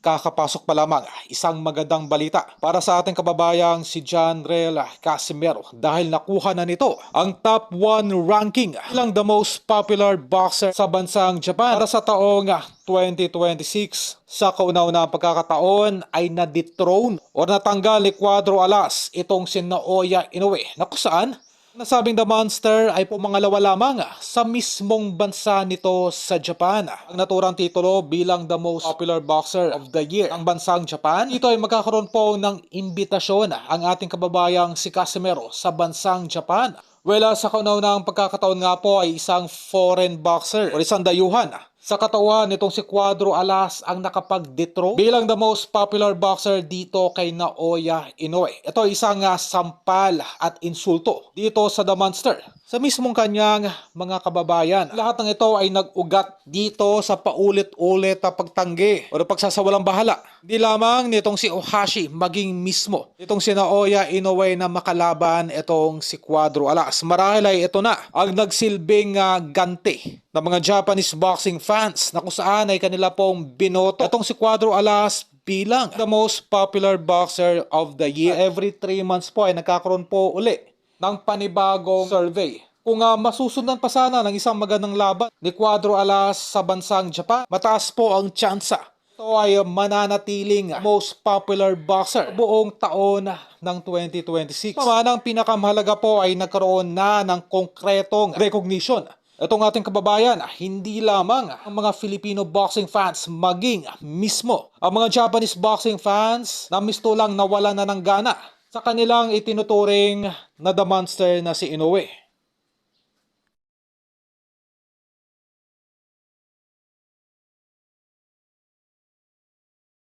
Kakapasok pa lamang isang magandang balita para sa ating kababayang si Janrel Casimero dahil nakuha na nito ang top 1 ranking bilang the most popular boxer sa bansang Japan para sa taong 2026. Sa kauna-unahang pagkakataon ay na-dethrone o natanggal ni Cuadro Alas itong si Naoya Inoue na kung saan nasabing The Monster ay pumangalawa lamang sa mismong bansa nito sa Japan. Ang naturang titulo bilang the most popular boxer of the year ng bansang Japan. Ito ay magkakaroon po ng imbitasyon ang ating kababayang si Casimero sa bansang Japan. Well, sa kauna-unahang pagkakataon nga po ay isang foreign boxer o isang dayuhan sa katawan nitong si Cuadro Alas ang nakapag-dethrone bilang the most popular boxer dito kay Naoya Inoue. Ito isang sampal at insulto dito sa The Monster sa mismong kanyang mga kababayan. Lahat ng ito ay nag-ugat dito sa paulit-ulit na pagtanggi o pagsasawalang bahala. Di lamang nitong si Ohashi maging mismo itong si Naoya Inoue na makalaban itong si Cuadro Alas. Marahil ay ito na ang nagsilbing ganti ng mga Japanese boxing fans na kung saan ay kanila pong binoto itong si Cuadro Alas bilang the most popular boxer of the year. Every 3 months po ay nagkakaroon po uli ng panibagong survey. Kung masusundan pa sana ng isang magandang laban ni Cuadro Alas sa bansang Japan, mataas po ang tsansa. Ito ay mananatiling most popular boxer buong taon ng 2026. Pamanang pinakamahalaga po ay nagkaroon na ng konkretong recognition. Itong ating kababayan, hindi lamang ang mga Filipino boxing fans, maging mismo ang mga Japanese boxing fans na misto lang nawala na ng gana sa kanilang itinuturing na The Monster na si Inoue.